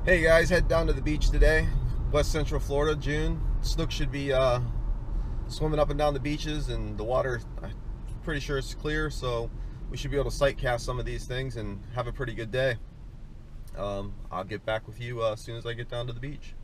Hey guys, head down to the beach today. West Central Florida, June. Snook should be swimming up and down the beaches, and the water, I'm pretty sure it's clear, so we should be able to sight cast some of these things and have a pretty good day. I'll get back with you as soon as I get down to the beach.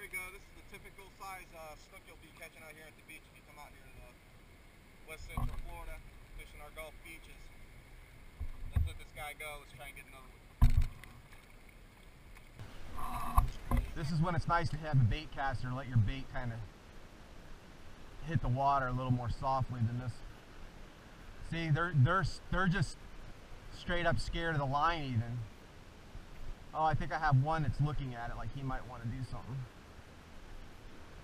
This is the typical size snook you'll be catching out here at the beach if you come out here to the West Central Florida, fishing our Gulf beaches. Let's let this guy go. Let's try and get another one. This is when it's nice to have a bait caster, let your bait kind of hit the water a little more softly than this. See, they're just straight up scared of the line even. Oh, I think I have one that's looking at it like he might want to do something.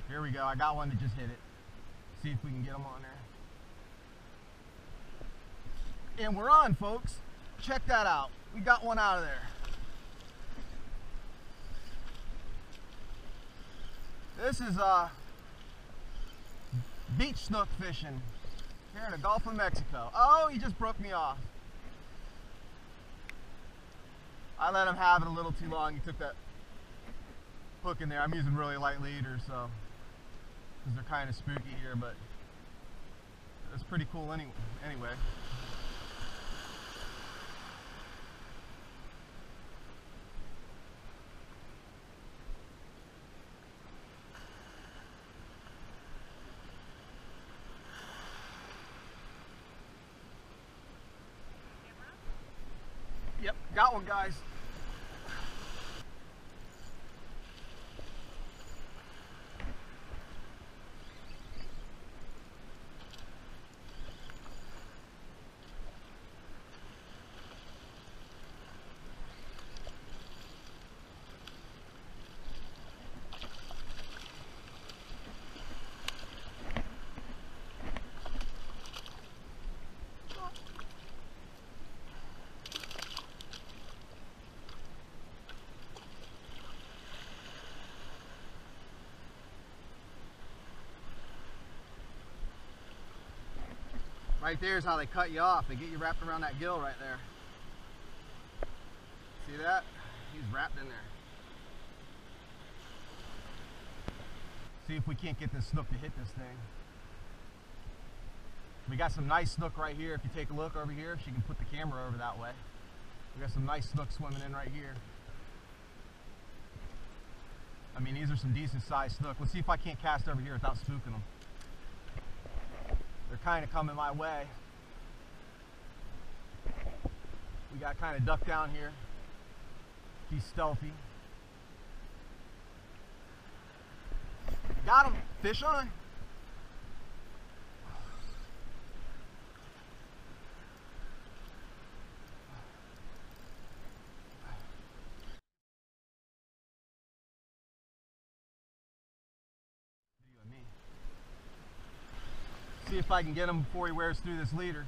Here we go. I got one that just hit it. See if we can get him on there. And we're on, folks. Check that out. We got one out of there. This is beach snook fishing here in the Gulf of Mexico. Oh, he just broke me off. I let him have it a little too long. He took that hook in there. I'm using really light leaders, so because they're kind of spooky here, but it's pretty cool anyway. Yep, got one, guys. Right there is how they cut you off. They get you wrapped around that gill right there. See that? He's wrapped in there. See if we can't get this snook to hit this thing. We got some nice snook right here. If you take a look over here, she can put the camera over that way. We got some nice snook swimming in right here. I mean, these are some decent sized snook. Let's see if I can't cast over here without spooking them. They're kind of coming my way. We got kind of duck down here. He's stealthy. Got him. Fish on. See if I can get him before he wears through this leader.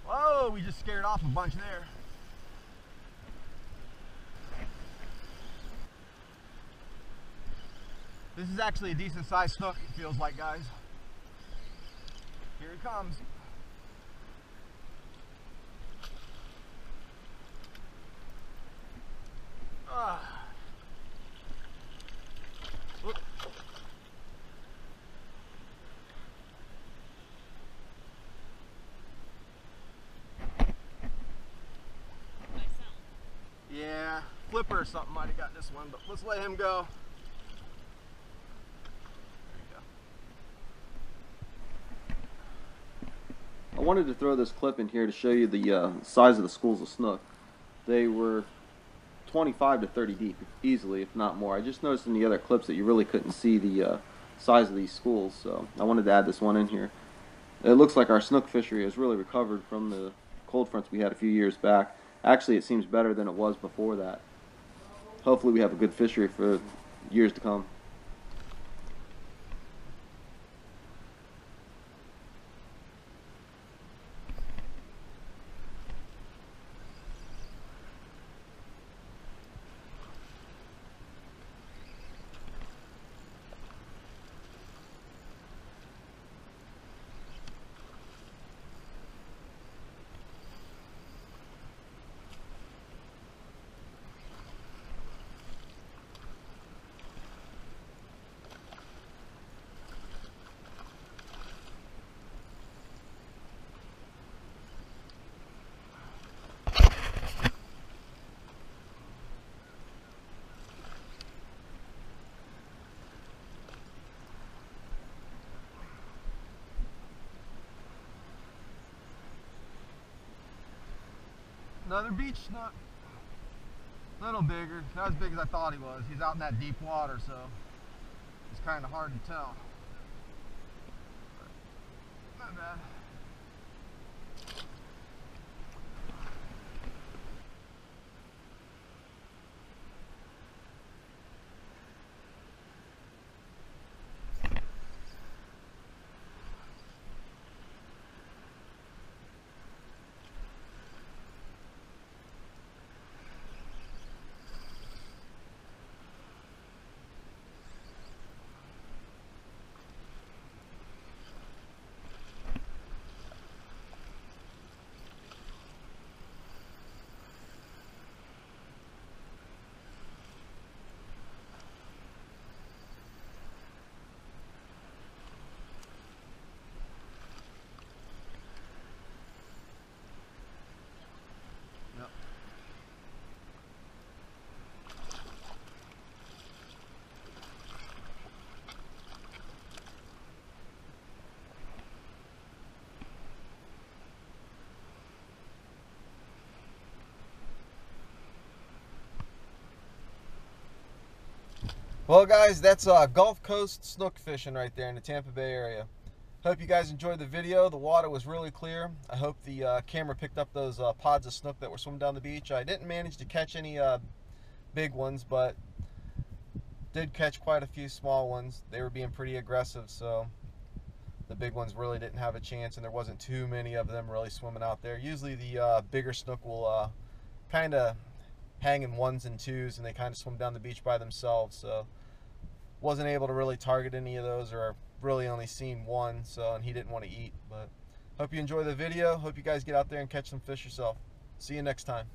Whoa, we just scared off a bunch there. This is actually a decent sized snook, it feels like, guys. Here he comes. Yeah, flipper or something might have got this one, but let's let him go. I wanted to throw this clip in here to show you the size of the schools of snook. They were 25 to 30 deep, easily, if not more. I just noticed in the other clips that you really couldn't see the size of these schools, so I wanted to add this one in here. It looks like our snook fishery has really recovered from the cold fronts we had a few years back. Actually, it seems better than it was before that. Hopefully we have a good fishery for years to come. Another beach snook. A little bigger. Not as big as I thought he was. He's out in that deep water, so it's kind of hard to tell. Not bad. Well, guys, that's Gulf Coast snook fishing right there in the Tampa Bay area. Hope you guys enjoyed the video. The water was really clear. I hope the camera picked up those pods of snook that were swimming down the beach. I didn't manage to catch any big ones, but did catch quite a few small ones. They were being pretty aggressive, so the big ones really didn't have a chance, and there wasn't too many of them really swimming out there. Usually the bigger snook will kind of hang in ones and twos, and they kind of swim down the beach by themselves, so wasn't able to really target any of those, or really only seen one, so, and he didn't want to eat. But hope you enjoy the video. Hope you guys get out there and catch some fish yourself. See you next time.